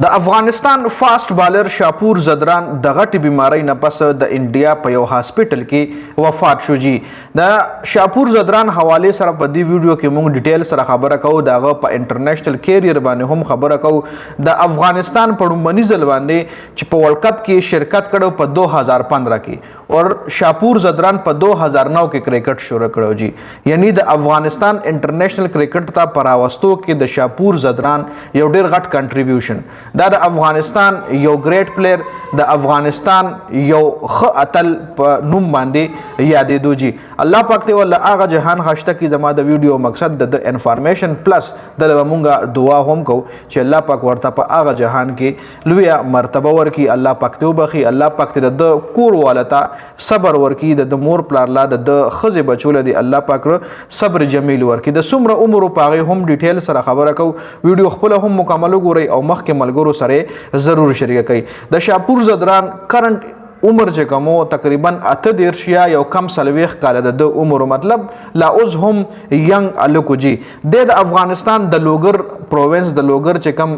د افغانستان فاست بالر شاپور زدران د غټي بیماری نه پس د انډیا په یو هاسپټل کې وفات شو جی. د شاپور زدران حواله سره په دې ویډیو کې موږ ډیټیل سره خبره کوو. دغه په انټرنیشنل کیریئر باندې هم خبره کوو. د افغانستان په لومړني ځل باندې چې په ورلد کپ کې شرکت کړو په 2015 کې او شاپور زدران په 2009 کې کرکټ شروع کړو جی. یعنی د افغانستان انټرنیشنل کرکټ ته پراوستو کې د شاپور زدران یو ډیر غټ کنټریبیوشن دا د افغانستان یو ګریټ پلیئر د افغانستان یو ښه اتل په نوم باندې یادېدو جی. الله پاک ته ول هغه جهان خشته کی زما د ویډیو مقصد د انفارمیشن پلس د مونږه دعا هم کو چې الله پاک ورته په هغه جهان کې لوی مرتبه ورکي. الله پاک ته وبخي. الله پاک ته د کور والتا صبر ورکي. د مور پلار لا د خزه بچول دي الله پاک صبر جمیل ورکي. د سمره عمر پاغه هم ډیټیل سره خبره کو. ویډیو خپل هم مکمل ګوري او مخکې ملګرو سره ضرور شریک کړئ. د شاپور زدران کرنٹ عمر چې کومو تقریبا 38 یا یو کم سلويخ کال د عمر مطلب لا اوس هم ینګ الکو جی. د افغانستان د لوګر پروینس د لوګر چې کم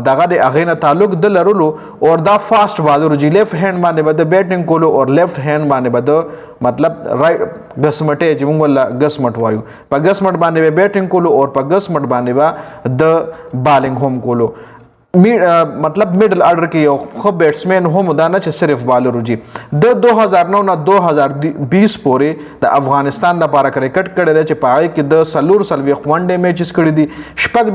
دغه د اغینه تعلق د لرلو او دا فاست بالر جی. لیفت هند باندې بده بیټینګ کولو او لیفت هند باندې بده مطلب رائټ غسمټه چې موږ ولا غسمټ وایو په غسمټ باندې بیټینګ کولو او په غسمټ باندې با د بالینګ هم کولو. مطلب میډل آرډر کې یو خو بیټسمن هم دا نه چې صرف بالر جی. د 2009 نه 2020 پورې د افغانستان لپاره کرکټ کړی دی چې پای کې د سلور سلوي ون ډے میچز کړی دي. شپږ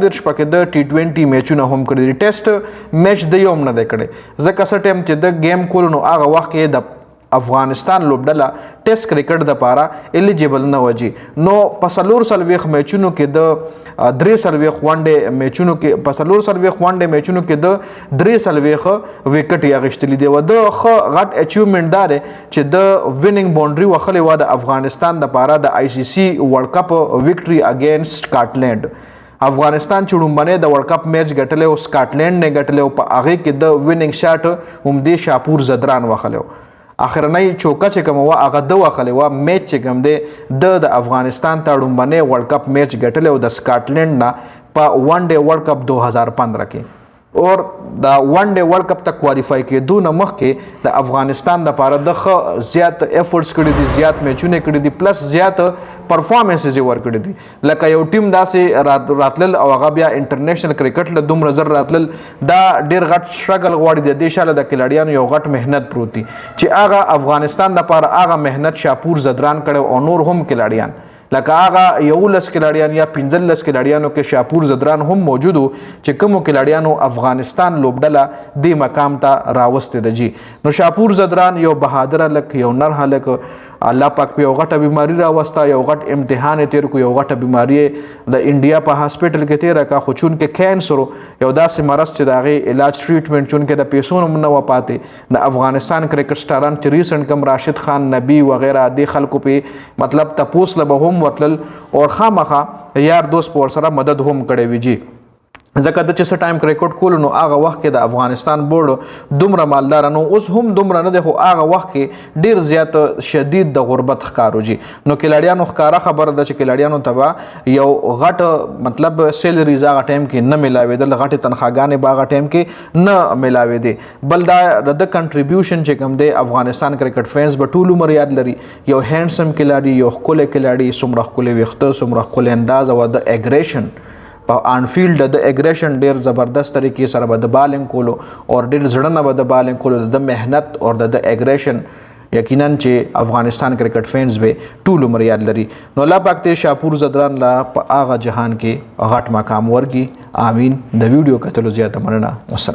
د T20 میچونه هم کړی دي. ټیسټ میچ د یوم نه دی کړی. ځکه څه ټیم چې د گیم کولو نو هغه وخت کې د افغانستان لوبډله ټیسټ کرکټ د پاره الیجیبل نه وجي. نو په سلور سلويخ میچونو کې د 3 سلويخ ون ډے میچونو کې په سلور سلويخ ون ډے میچونو کې د 3 سلويخ وکټ یې اغشتلې دی. و د غټ اچیومنت دار چې د وینینګ باونډري وخلې و د افغانستان د پاره د ICC ورلد کپ وکټري اگینست سکاټلند. افغانستان چې لومبنه د ورلد کپ میچ ګټلې او سکاټلند نه ګټلې او په هغه کې د وینینګ شاټ هم د شاپور زدران وخلو. اخرنۍ چوکه چې کوم وا هغه د وخلې وا میچ چې کوم دی د افغانستان ته لومبنه ورلد کپ میچ ګټلې او د سکاټلند نه په ون ډے ورلد کپ 2015 کې اور دا ون ډے ورلد کپ ته کوالیفای کېدو نه مخکې د افغانستان لپاره د زیات ایفورټس کړي دي, زیات میچونه کړي دي, پلس زیات پرفارمنسز یې ورکړي دي. لکه یو ټیم داسې راتلل او هغه بیا انټرنیشنل کرکټ له دومره زر راتلل دا ډېر غټ سټرګل غواړي. د دې شاله د کلاډیانو یو غټ مهنت پروت دی چې هغه افغانستان لپاره هغه مهنت شاپور زدران کړي او نور هم کلاډیان لکه هغه 11 کلاډیان یا 15 کلاډیانو کې شاپور زدران هم موجودو چې کومو کلاډیانو افغانستان لوبډله د مقام ته راوسته ده جی. نو شاپور زدران یو بهادر هلک, یو نر هلک. الله پاک په یو غټه بیماری راوسته, یو غټ امتحان تیر کو, یو غټه بیماری د انډیا په هاسپټل کې تیر کا خو چون کې کینسر یو داسې مرض چې دغه علاج ټریټمنټ چون کې د پیسو نه و پاتې د افغانستان کرکټ سټاران چې ریسنټ کم راشد خان نبی وغیرہ د خلکو په مطلب تپوس له هم وتل او خامخه یار دوست پور سره مدد هم کړی وی جی. ځکه د چې ټایم کرکټ کول نو هغه وخت کې د افغانستان بورډ دومره مالدار نو اوس هم دومره نه دی خو هغه وخت کې ډیر زیات شدید د غربت ښکارو جی. نو کلاډیانو ښکارا خبره ده چې کلاډیانو ته یو غټ مطلب سیلریز هغه ټایم کې نه ملاوېدل, غټې تنخواګانې به هغه ټایم کې نه ملاوېدې. بل دا د کنټریبیوشن چې کوم دی افغانستان کرکټ فینس به ټول عمر یاد لري. یو هینډسم کلاډي, یو ښکلی کلاډي, څومره ښکلی ویښته, څومره ښکلی انداز او د اګریشن په آنفیلډ د اګریشن ډیر زبردست طریقې سره به د بالینګ کولو او ډیر زړه نه به د بالینګ کولو د محنت او د اګریشن یقینا چې افغانستان کرکټ فینس به ټول عمر یاد لري. نو الله پاک ته شاپور زدران لا په هغه جهان کې غټ مقام ورکړي. امین. د ویډیو کتلو زیاته مننه. والسلام.